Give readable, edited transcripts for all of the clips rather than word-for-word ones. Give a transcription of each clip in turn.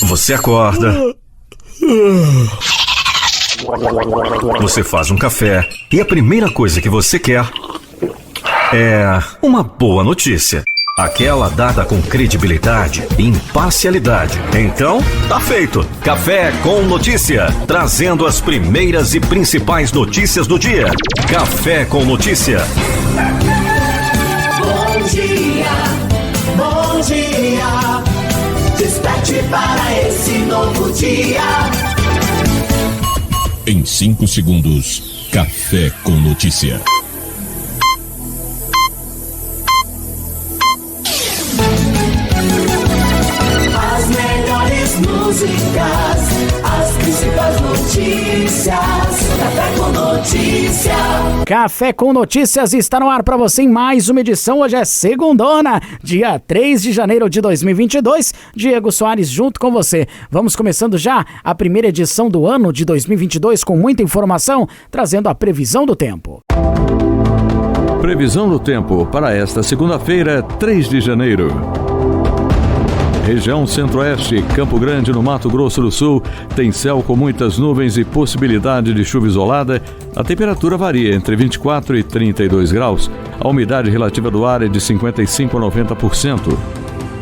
Você acorda, você faz um café e a primeira coisa que você quer é uma boa notícia. Aquela dada com credibilidade e imparcialidade. Então, tá feito. Café com Notícia, trazendo as primeiras e principais notícias do dia. Café com Notícia. Bom dia, bom dia. Desperte para esse novo dia. Em 5 segundos, Café com Notícia. As melhores músicas, as principais notícias. Café com Notícia. Café com Notícias está no ar para você em mais uma edição. Hoje é segundona, dia 3 de janeiro de 2022. Diego Soares junto com você. Vamos começando já a primeira edição do ano de 2022 com muita informação, trazendo a previsão do tempo. Previsão do tempo para esta segunda-feira, 3 de janeiro. Região Centro-Oeste, Campo Grande, no Mato Grosso do Sul, tem céu com muitas nuvens e possibilidade de chuva isolada. A temperatura varia entre 24 e 32 graus. A umidade relativa do ar é de 55% a 90%.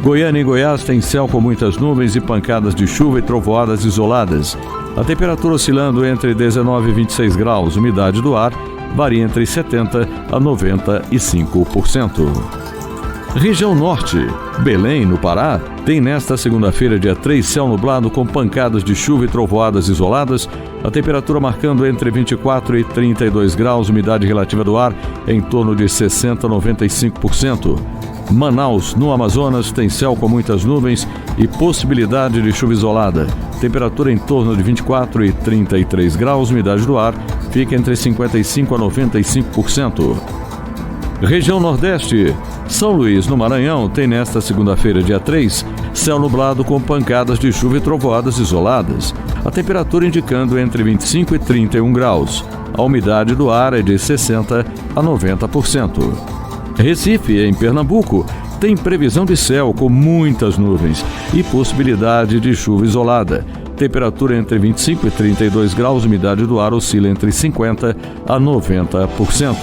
Goiânia e Goiás tem céu com muitas nuvens e pancadas de chuva e trovoadas isoladas. A temperatura oscilando entre 19 e 26 graus. Umidade do ar varia entre 70% a 95%. Região Norte, Belém, no Pará, tem nesta segunda-feira, dia 3, céu nublado com pancadas de chuva e trovoadas isoladas. A temperatura marcando entre 24 e 32 graus, umidade relativa do ar em torno de 60% a 95%. Manaus, no Amazonas, tem céu com muitas nuvens e possibilidade de chuva isolada. Temperatura em torno de 24 e 33 graus, umidade do ar fica entre 55% a 95%. Região Nordeste, São Luís, no Maranhão, tem nesta segunda-feira, dia 3, céu nublado com pancadas de chuva e trovoadas isoladas. A temperatura indicando entre 25 e 31 graus. A umidade do ar é de 60% a 90%. Recife, em Pernambuco, tem previsão de céu com muitas nuvens e possibilidade de chuva isolada. Temperatura entre 25 e 32 graus, umidade do ar oscila entre 50% a 90%.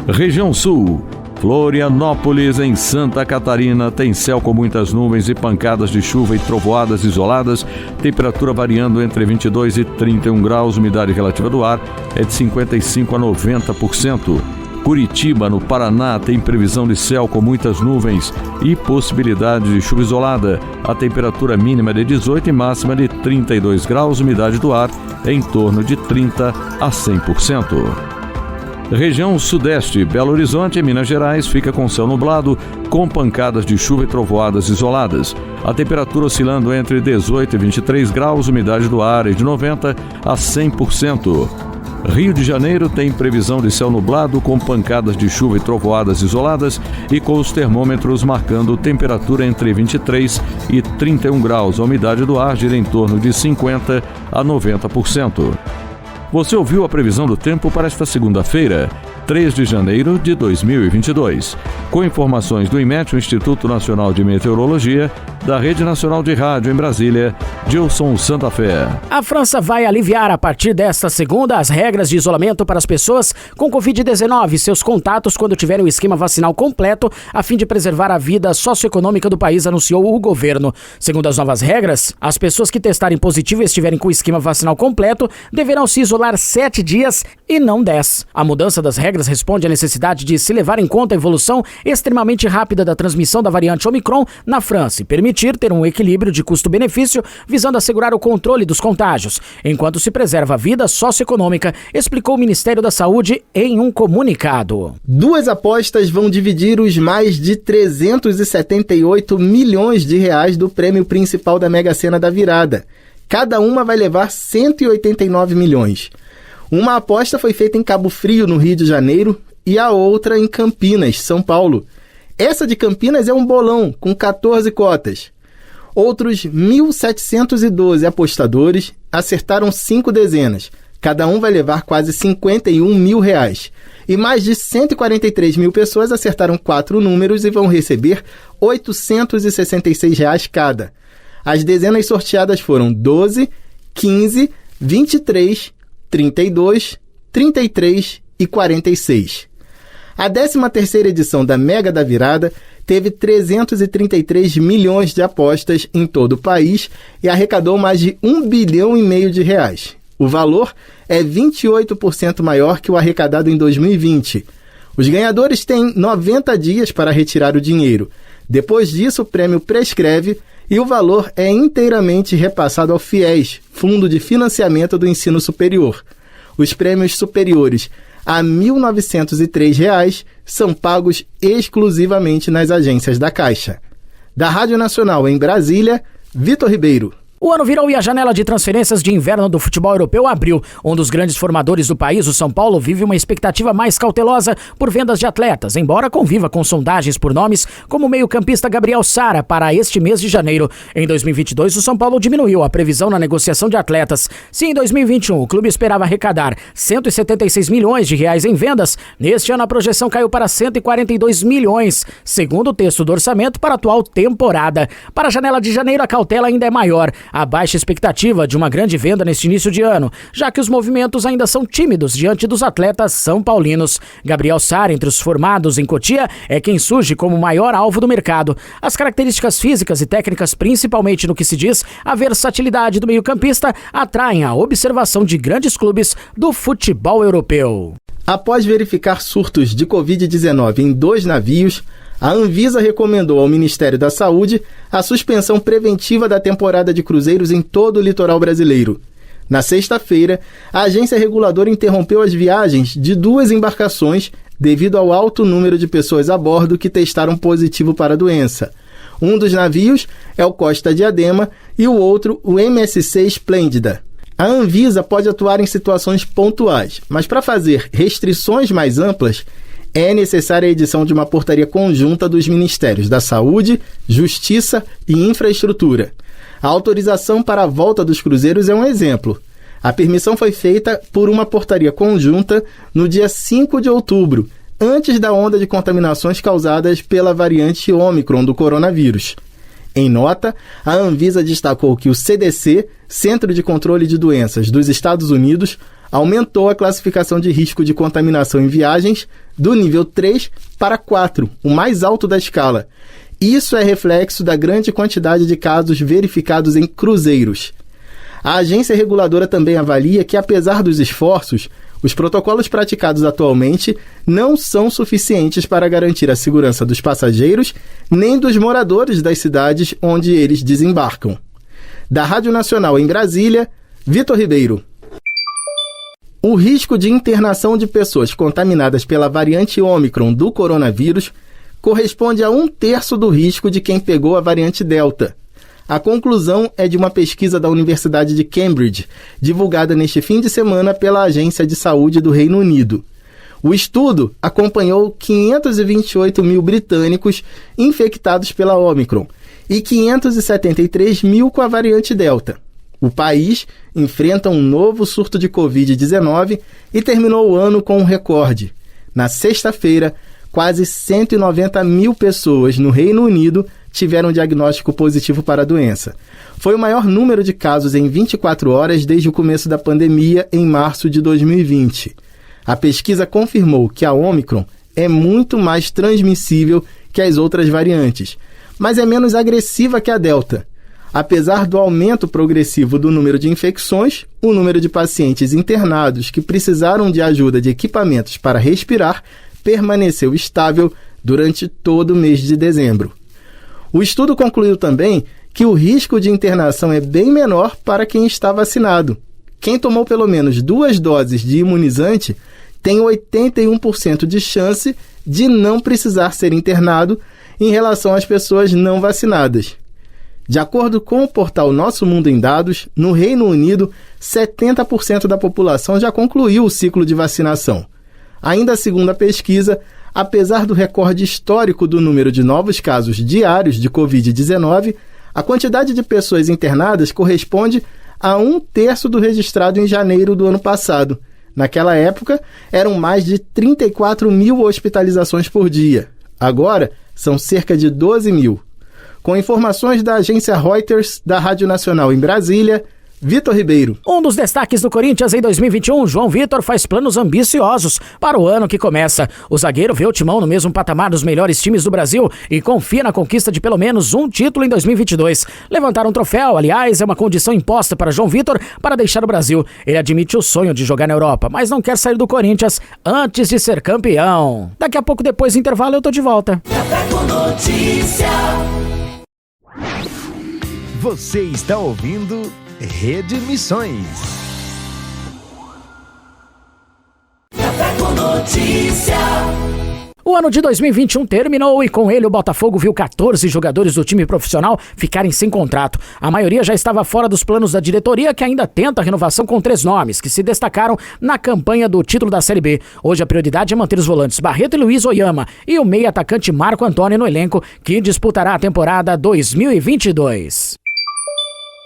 Região Sul, Florianópolis, em Santa Catarina, tem céu com muitas nuvens e pancadas de chuva e trovoadas isoladas, temperatura variando entre 22 e 31 graus, umidade relativa do ar é de 55% a 90%. Curitiba, no Paraná, tem previsão de céu com muitas nuvens e possibilidade de chuva isolada. A temperatura mínima é de 18 e máxima de 32 graus, umidade do ar é em torno de 30% a 100%. Região Sudeste, Belo Horizonte, Minas Gerais, fica com céu nublado, com pancadas de chuva e trovoadas isoladas. A temperatura oscilando entre 18 e 23 graus, umidade do ar é de 90% a 100%. Rio de Janeiro tem previsão de céu nublado, com pancadas de chuva e trovoadas isoladas e com os termômetros marcando temperatura entre 23 e 31 graus. A umidade do ar gira em torno de 50% a 90%. Você ouviu a previsão do tempo para esta segunda-feira, 3 de janeiro de 2022. Com informações do IMET, o Instituto Nacional de Meteorologia, da Rede Nacional de Rádio em Brasília, Gilson Santa Fé. A França vai aliviar a partir desta segunda as regras de isolamento para as pessoas com Covid-19 e seus contatos quando tiverem o esquema vacinal completo, a fim de preservar a vida socioeconômica do país, anunciou o governo. Segundo as novas regras, as pessoas que testarem positivo e estiverem com o esquema vacinal completo deverão se isolar 7 dias e não 10. A mudança das regras responde à necessidade de se levar em conta a evolução extremamente rápida da transmissão da variante Omicron na França e permitir ter um equilíbrio de custo-benefício visando assegurar o controle dos contágios, enquanto se preserva a vida socioeconômica, explicou o Ministério da Saúde em um comunicado. 2 apostas vão dividir os mais de 378 milhões de reais do prêmio principal da Mega Sena da Virada. Cada uma vai levar 189 milhões. Uma aposta foi feita em Cabo Frio, no Rio de Janeiro, e a outra em Campinas, São Paulo. Essa de Campinas é um bolão com 14 cotas. Outros 1.712 apostadores acertaram 5 dezenas. Cada um vai levar quase 51 mil reais. E mais de 143 mil pessoas acertaram 4 números e vão receber R$ 866 cada. As dezenas sorteadas foram 12, 15, 23, 32, 33 e 46. A 13ª edição da Mega da Virada teve 333 milhões de apostas em todo o país e arrecadou mais de R$1,5 bilhão de reais. O valor é 28% maior que o arrecadado em 2020. Os ganhadores têm 90 dias para retirar o dinheiro. Depois disso, o prêmio prescreve e o valor é inteiramente repassado ao FIES, Fundo de Financiamento do Ensino Superior. Os prêmios superiores a R$ 1.903 são pagos exclusivamente nas agências da Caixa. Da Rádio Nacional em Brasília, Vitor Ribeiro. O ano virou e a janela de transferências de inverno do futebol europeu abriu. Um dos grandes formadores do país, o São Paulo, vive uma expectativa mais cautelosa por vendas de atletas, embora conviva com sondagens por nomes como o meio-campista Gabriel Sara para este mês de janeiro. Em 2022, o São Paulo diminuiu a previsão na negociação de atletas. Se em 2021 o clube esperava arrecadar R$176 milhões em vendas, neste ano a projeção caiu para 142 milhões, segundo o texto do orçamento para a atual temporada. Para a janela de janeiro, a cautela ainda é maior. A baixa expectativa de uma grande venda neste início de ano, já que os movimentos ainda são tímidos diante dos atletas são paulinos. Gabriel Sara, entre os formados em Cotia, é quem surge como o maior alvo do mercado. As características físicas e técnicas, principalmente no que se diz a versatilidade do meio-campista, atraem a observação de grandes clubes do futebol europeu. Após verificar surtos de Covid-19 em 2 navios, a Anvisa recomendou ao Ministério da Saúde a suspensão preventiva da temporada de cruzeiros em todo o litoral brasileiro. Na sexta-feira, a agência reguladora interrompeu as viagens de 2 embarcações devido ao alto número de pessoas a bordo que testaram positivo para a doença. Um dos navios é o Costa Diadema e o outro o MSC Esplêndida. A Anvisa pode atuar em situações pontuais, mas para fazer restrições mais amplas, é necessária a edição de uma portaria conjunta dos Ministérios da Saúde, Justiça e Infraestrutura. A autorização para a volta dos cruzeiros é um exemplo. A permissão foi feita por uma portaria conjunta no dia 5 de outubro, antes da onda de contaminações causadas pela variante Ômicron do coronavírus. Em nota, a Anvisa destacou que o CDC, Centro de Controle de Doenças dos Estados Unidos, aumentou a classificação de risco de contaminação em viagens do nível 3 para 4, o mais alto da escala. Isso é reflexo da grande quantidade de casos verificados em cruzeiros. A agência reguladora também avalia que, apesar dos esforços, os protocolos praticados atualmente não são suficientes para garantir a segurança dos passageiros nem dos moradores das cidades onde eles desembarcam. Da Rádio Nacional em Brasília, Vitor Ribeiro. O risco de internação de pessoas contaminadas pela variante Ômicron do coronavírus corresponde a 1/3 do risco de quem pegou a variante Delta. A conclusão é de uma pesquisa da Universidade de Cambridge, divulgada neste fim de semana pela Agência de Saúde do Reino Unido. O estudo acompanhou 528 mil britânicos infectados pela Ômicron e 573 mil com a variante Delta. O país enfrenta um novo surto de Covid-19 e terminou o ano com um recorde. Na sexta-feira, quase 190 mil pessoas no Reino Unido tiveram diagnóstico positivo para a doença. Foi o maior número de casos em 24 horas desde o começo da pandemia, em março de 2020. A pesquisa confirmou que a Ômicron é muito mais transmissível que as outras variantes, mas é menos agressiva que a Delta. Apesar do aumento progressivo do número de infecções, o número de pacientes internados que precisaram de ajuda de equipamentos para respirar permaneceu estável durante todo o mês de dezembro. O estudo concluiu também que o risco de internação é bem menor para quem está vacinado. Quem tomou pelo menos 2 doses de imunizante tem 81% de chance de não precisar ser internado em relação às pessoas não vacinadas. De acordo com o portal Nosso Mundo em Dados, no Reino Unido, 70% da população já concluiu o ciclo de vacinação. Ainda segundo a pesquisa, apesar do recorde histórico do número de novos casos diários de Covid-19, a quantidade de pessoas internadas corresponde a 1/3 do registrado em janeiro do ano passado. Naquela época, eram mais de 34 mil hospitalizações por dia. Agora, são cerca de 12 mil. Com informações da agência Reuters, da Rádio Nacional em Brasília, Vitor Ribeiro. Um dos destaques do Corinthians em 2021, João Vitor faz planos ambiciosos para o ano que começa. O zagueiro vê o Timão no mesmo patamar dos melhores times do Brasil e confia na conquista de pelo menos um título em 2022. Levantar um troféu, aliás, é uma condição imposta para João Vitor para deixar o Brasil. Ele admite o sonho de jogar na Europa, mas não quer sair do Corinthians antes de ser campeão. Daqui a pouco, depois do intervalo, eu tô de volta. Café com Notícia. Você está ouvindo Rede Missões. Café com Notícia. O ano de 2021 terminou e com ele o Botafogo viu 14 jogadores do time profissional ficarem sem contrato. A maioria já estava fora dos planos da diretoria, que ainda tenta a renovação com 3 nomes, que se destacaram na campanha do título da Série B. Hoje a prioridade é manter os volantes Barreto e Luiz Oyama e o meio atacante Marco Antônio no elenco, que disputará a temporada 2022.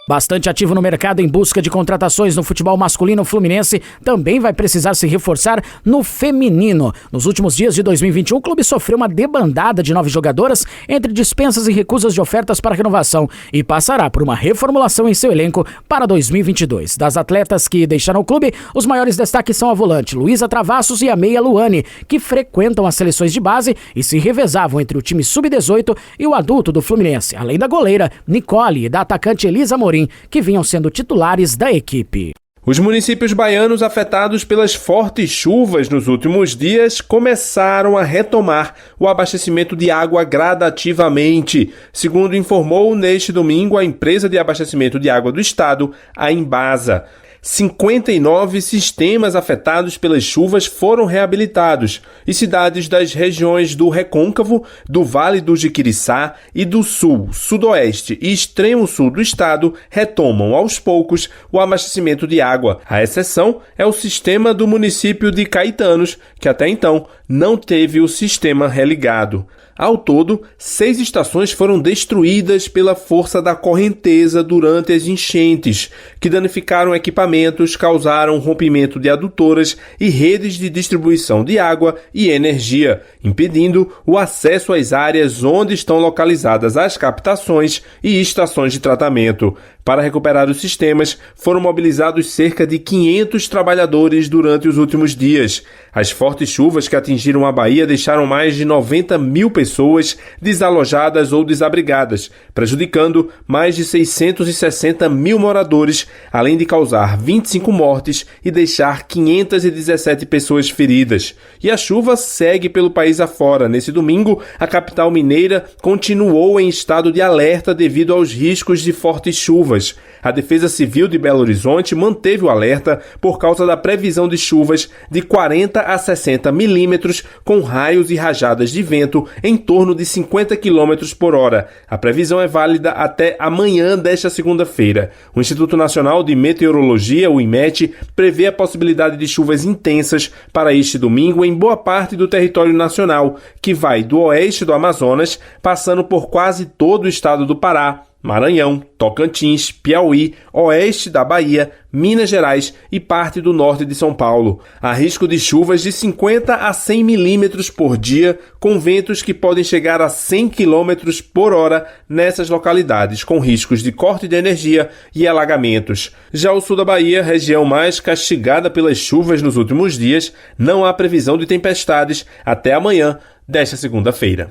Bastante ativo no mercado em busca de contratações no futebol masculino, o Fluminense também vai precisar se reforçar no feminino. Nos últimos dias de 2021, o clube sofreu uma debandada de 9 jogadoras entre dispensas e recusas de ofertas para renovação e passará por uma reformulação em seu elenco para 2022. Das atletas que deixaram o clube, os maiores destaques são a volante Luísa Travassos e a meia Luane, que frequentam as seleções de base e se revezavam entre o time sub-18 e o adulto do Fluminense, além da goleira Nicole e da atacante Elisa Morim, que vinham sendo titulares da equipe. Os municípios baianos afetados pelas fortes chuvas nos últimos dias começaram a retomar o abastecimento de água gradativamente, segundo informou neste domingo a empresa de abastecimento de água do estado, a Embasa. 59 sistemas afetados pelas chuvas foram reabilitados e cidades das regiões do Recôncavo, do Vale do Jiquiriçá e do Sul, Sudoeste e Extremo Sul do estado retomam aos poucos o abastecimento de água. A exceção é o sistema do município de Caetanos, que até então não teve o sistema religado. Ao todo, 6 estações foram destruídas pela força da correnteza durante as enchentes, que danificaram equipamentos, causaram rompimento de adutoras e redes de distribuição de água e energia, impedindo o acesso às áreas onde estão localizadas as captações e estações de tratamento. Para recuperar os sistemas, foram mobilizados cerca de 500 trabalhadores durante os últimos dias. As fortes chuvas que atingiram a Bahia deixaram mais de 90 mil pessoas desalojadas ou desabrigadas, prejudicando mais de 660 mil moradores, além de causar 25 mortes e deixar 517 pessoas feridas. E a chuva segue pelo país afora. Nesse domingo, a capital mineira continuou em estado de alerta devido aos riscos de fortes chuvas. A Defesa Civil de Belo Horizonte manteve o alerta por causa da previsão de chuvas de 40 a 60 milímetros com raios e rajadas de vento em torno de 50 km por hora. A previsão é válida até amanhã desta segunda-feira. O Instituto Nacional de Meteorologia, o IMET, prevê a possibilidade de chuvas intensas para este domingo em boa parte do território nacional, que vai do oeste do Amazonas, passando por quase todo o estado do Pará, Maranhão, Tocantins, Piauí, oeste da Bahia, Minas Gerais e parte do norte de São Paulo. Há risco de chuvas de 50 a 100 milímetros por dia, com ventos que podem chegar a 100 quilômetros por hora nessas localidades, com riscos de corte de energia e alagamentos. Já o sul da Bahia, região mais castigada pelas chuvas nos últimos dias, não há previsão de tempestades até amanhã desta segunda-feira.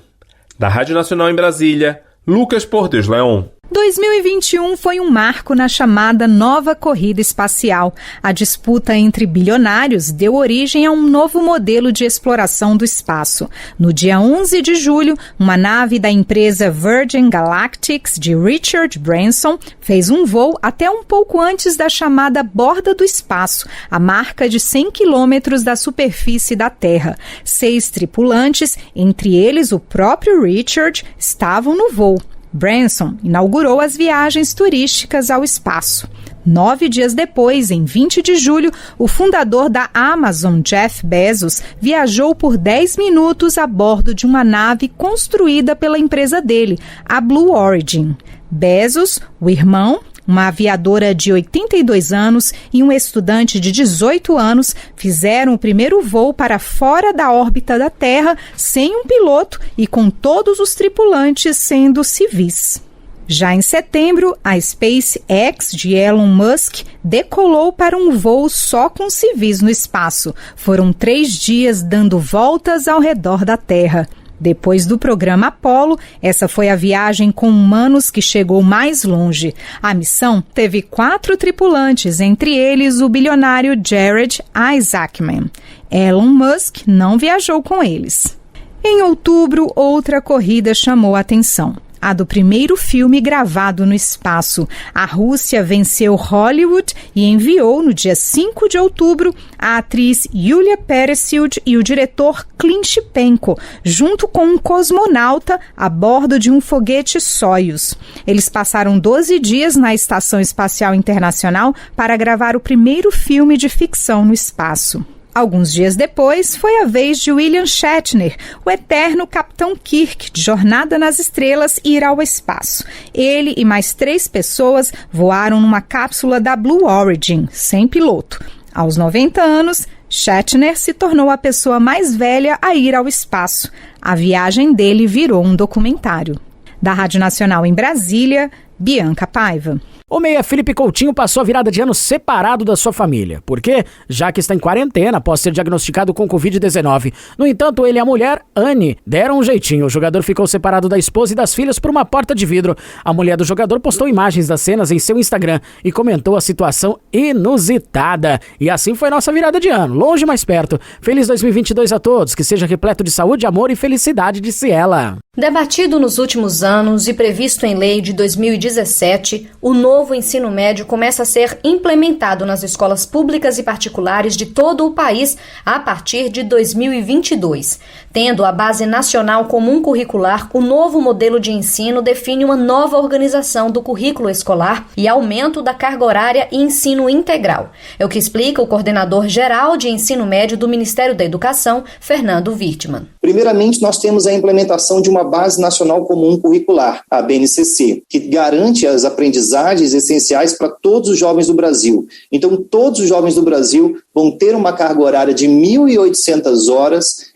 Da Rádio Nacional em Brasília, Lucas Portes Leon. 2021 foi um marco na chamada nova corrida espacial. A disputa entre bilionários deu origem a um novo modelo de exploração do espaço. No dia 11 de julho, uma nave da empresa Virgin Galactic de Richard Branson fez um voo até um pouco antes da chamada borda do espaço, a marca de 100 quilômetros da superfície da Terra. 6 tripulantes, entre eles o próprio Richard, estavam no voo. Branson inaugurou as viagens turísticas ao espaço. 9 dias depois, em 20 de julho, o fundador da Amazon, Jeff Bezos, viajou por 10 minutos a bordo de uma nave construída pela empresa dele, a Blue Origin. Bezos, o irmão Uma aviadora de 82 anos e um estudante de 18 anos fizeram o primeiro voo para fora da órbita da Terra sem um piloto e com todos os tripulantes sendo civis. Já em setembro, a SpaceX de Elon Musk decolou para um voo só com civis no espaço. Foram 3 dias dando voltas ao redor da Terra. Depois do programa Apollo, essa foi a viagem com humanos que chegou mais longe. A missão teve 4 tripulantes, entre eles o bilionário Jared Isaacman. Elon Musk não viajou com eles. Em outubro, outra corrida chamou a atenção. A do primeiro filme gravado no espaço. A Rússia venceu Hollywood e enviou, no dia 5 de outubro, a atriz Yulia Peresild e o diretor Clint Penko, junto com um cosmonauta a bordo de um foguete Soyuz. Eles passaram 12 dias na Estação Espacial Internacional para gravar o primeiro filme de ficção no espaço. Alguns dias depois, foi a vez de William Shatner, o eterno Capitão Kirk, de Jornada nas Estrelas, ir ao espaço. Ele e mais 3 pessoas voaram numa cápsula da Blue Origin, sem piloto. Aos 90 anos, Shatner se tornou a pessoa mais velha a ir ao espaço. A viagem dele virou um documentário. Da Rádio Nacional em Brasília, Bianca Paiva. O meia Felipe Coutinho passou a virada de ano separado da sua família. Por quê? Já que está em quarentena após ser diagnosticado com Covid-19. No entanto, ele e a mulher, Anne, deram um jeitinho. O jogador ficou separado da esposa e das filhas por uma porta de vidro. A mulher do jogador postou imagens das cenas em seu Instagram e comentou a situação inusitada. E assim foi nossa virada de ano, longe mais perto. Feliz 2022 a todos, que seja repleto de saúde, amor e felicidade, disse ela. Debatido nos últimos anos e previsto em lei de 2017, o novo ensino médio começa a ser implementado nas escolas públicas e particulares de todo o país a partir de 2022. Tendo a Base Nacional Comum Curricular, o novo modelo de ensino define uma nova organização do currículo escolar e aumento da carga horária e ensino integral. É o que explica o coordenador geral de ensino médio do Ministério da Educação, Fernando Wirtmann. Primeiramente, nós temos a implementação de uma Base Nacional Comum Curricular, a BNCC, que garante as aprendizagens essenciais para todos os jovens do Brasil. Então, todos os jovens do Brasil vão ter uma carga horária de 1.800 horas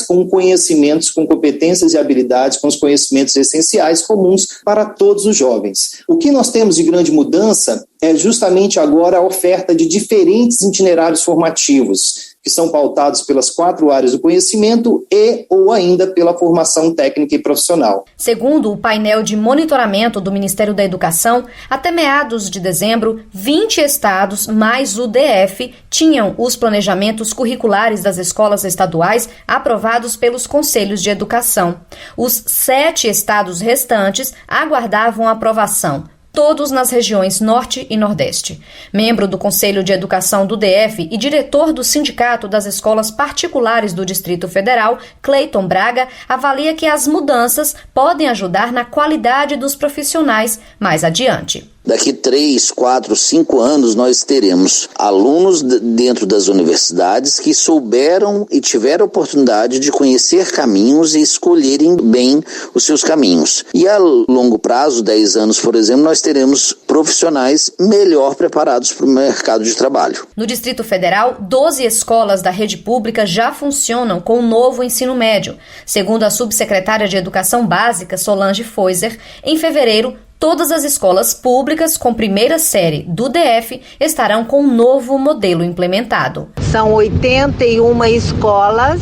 com conhecimentos, com competências e habilidades, com os conhecimentos essenciais comuns para todos os jovens. O que nós temos de grande mudança é justamente agora a oferta de diferentes itinerários formativos, que são pautados pelas 4 áreas do conhecimento e ou ainda pela formação técnica e profissional. Segundo o painel de monitoramento do Ministério da Educação, até meados de dezembro, 20 estados, mais o DF, tinham os planejamentos curriculares das escolas estaduais aprovados pelos Conselhos de Educação. Os 7 estados restantes aguardavam a aprovação, todos nas regiões Norte e Nordeste. Membro do Conselho de Educação do DF e diretor do Sindicato das Escolas Particulares do Distrito Federal, Cleiton Braga, avalia que as mudanças podem ajudar na qualidade dos profissionais mais adiante. Daqui 3, 4, 5 anos nós teremos alunos dentro das universidades que souberam e tiveram a oportunidade de conhecer caminhos e escolherem bem os seus caminhos. E a longo prazo, 10 anos, por exemplo, nós teremos profissionais melhor preparados para o mercado de trabalho. No Distrito Federal, 12 escolas da rede pública já funcionam com o novo ensino médio. Segundo a subsecretária de Educação Básica, Solange Foiser, em fevereiro, todas as escolas públicas com primeira série do DF estarão com um novo modelo implementado. São 81 escolas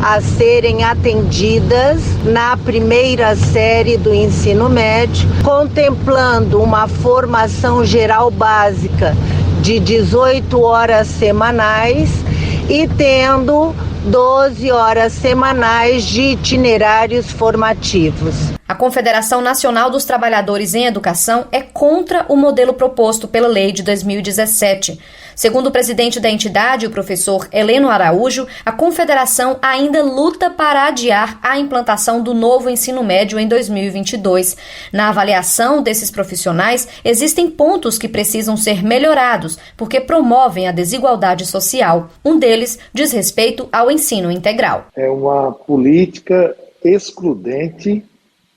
a serem atendidas na primeira série do ensino médio, contemplando uma formação geral básica de 18 horas semanais e tendo 12 horas semanais de itinerários formativos. A Confederação Nacional dos Trabalhadores em Educação é contra o modelo proposto pela lei de 2017. Segundo o presidente da entidade, o professor Heleno Araújo, a Confederação ainda luta para adiar a implantação do novo ensino médio em 2022. Na avaliação desses profissionais, existem pontos que precisam ser melhorados, porque promovem a desigualdade social. Um deles diz respeito ao ensino integral. É uma política excludente.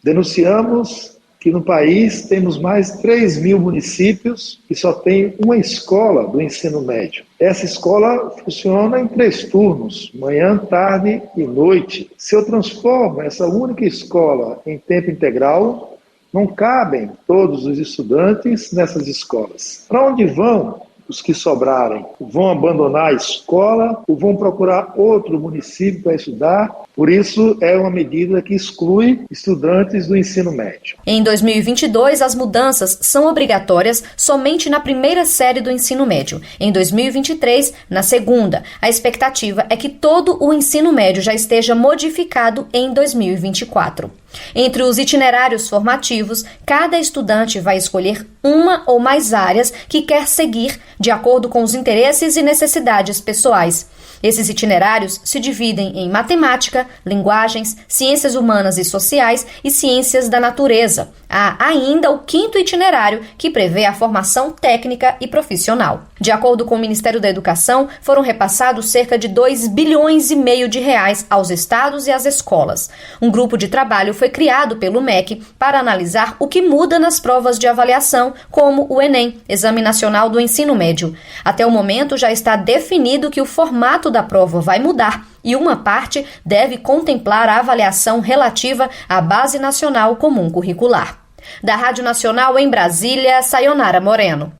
Denunciamos que no país temos mais de 3 mil municípios que só tem uma escola do ensino médio. Essa escola funciona em 3 turnos, manhã, tarde e noite. Se eu transformo essa única escola em tempo integral, não cabem todos os estudantes nessas escolas. Para onde vão os que sobrarem? Vão abandonar a escola ou vão procurar outro município para estudar? Por isso, é uma medida que exclui estudantes do ensino médio. Em 2022, as mudanças são obrigatórias somente na primeira série do ensino médio. Em 2023, na segunda. A expectativa é que todo o ensino médio já esteja modificado em 2024. Entre os itinerários formativos, cada estudante vai escolher uma ou mais áreas que quer seguir, de acordo com os interesses e necessidades pessoais. Esses itinerários se dividem em matemática, linguagens, ciências humanas e sociais e ciências da natureza. Há ainda o 5º itinerário, que prevê a formação técnica e profissional. De acordo com o Ministério da Educação, foram repassados cerca de 2,5 bilhões de reais aos estados e às escolas. Um grupo de trabalho foi criado pelo MEC para analisar o que muda nas provas de avaliação, como o Enem, Exame Nacional do Ensino Médio. Até o momento, já está definido que o formato da prova vai mudar e uma parte deve contemplar a avaliação relativa à Base Nacional Comum Curricular. Da Rádio Nacional em Brasília, Sayonara Moreno.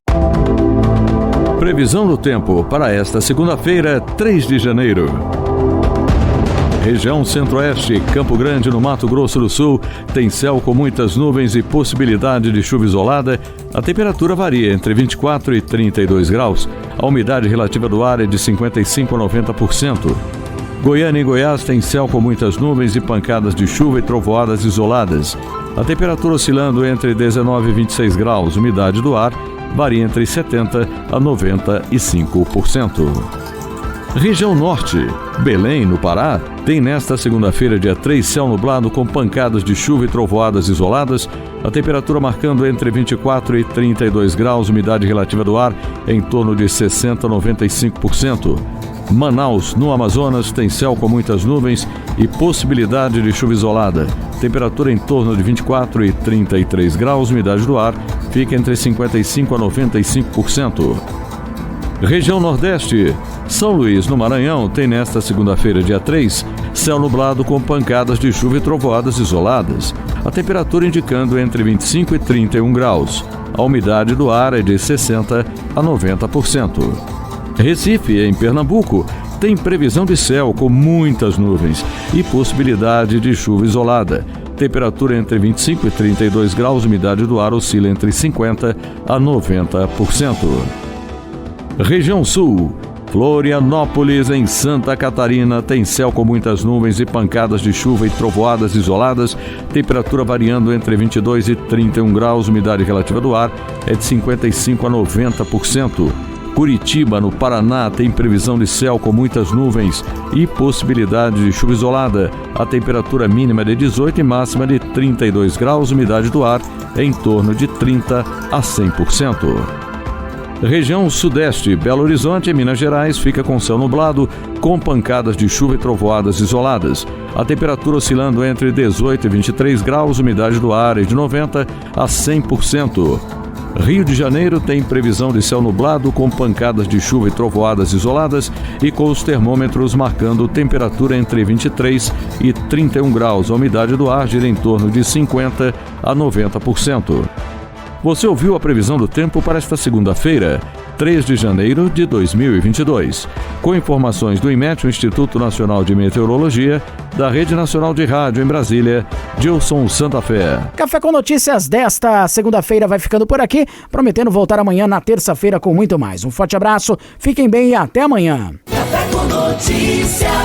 Previsão do tempo para esta segunda-feira, 3 de janeiro. Região Centro-Oeste, Campo Grande, no Mato Grosso do Sul, tem céu com muitas nuvens e possibilidade de chuva isolada. A temperatura varia entre 24 e 32 graus. A umidade relativa do ar é de 55% a 90%. Goiânia e Goiás tem céu com muitas nuvens e pancadas de chuva e trovoadas isoladas. A temperatura oscilando entre 19 e 26 graus. Umidade do ar varia entre 70% a 95%. Região Norte, Belém, no Pará, tem nesta segunda-feira, dia 3, céu nublado com pancadas de chuva e trovoadas isoladas. A temperatura marcando entre 24 e 32 graus, umidade relativa do ar em torno de 60% a 95%. Manaus, no Amazonas, tem céu com muitas nuvens e possibilidade de chuva isolada. Temperatura em torno de 24 e 33 graus, umidade do ar fica entre 55% a 95%. Região Nordeste, São Luís, no Maranhão, tem nesta segunda-feira, dia 3, céu nublado com pancadas de chuva e trovoadas isoladas. A temperatura indicando entre 25 e 31 graus. A umidade do ar é de 60% a 90%. Recife, em Pernambuco, tem previsão de céu com muitas nuvens e possibilidade de chuva isolada. Temperatura entre 25 e 32 graus, umidade do ar oscila entre 50% a 90%. Região Sul, Florianópolis, em Santa Catarina, tem céu com muitas nuvens e pancadas de chuva e trovoadas isoladas, temperatura variando entre 22 e 31 graus, umidade relativa do ar é de 55% a 90%. Curitiba, no Paraná, tem previsão de céu com muitas nuvens e possibilidade de chuva isolada. A temperatura mínima é de 18 e máxima de 32 graus, umidade do ar é em torno de 30% a 100%. Região Sudeste, Belo Horizonte, Minas Gerais, fica com céu nublado, com pancadas de chuva e trovoadas isoladas. A temperatura oscilando entre 18 e 23 graus, umidade do ar é de 90% a 100%. Rio de Janeiro tem previsão de céu nublado, com pancadas de chuva e trovoadas isoladas e com os termômetros marcando temperatura entre 23 e 31 graus. A umidade do ar gira em torno de 50% a 90%. Você ouviu a previsão do tempo para esta segunda-feira, 3 de janeiro de 2022. Com informações do IMET, o Instituto Nacional de Meteorologia, da Rede Nacional de Rádio em Brasília, Gilson Santa Fé. Café com Notícias desta segunda-feira vai ficando por aqui, prometendo voltar amanhã na terça-feira com muito mais. Um forte abraço, fiquem bem e até amanhã. Café com Notícias.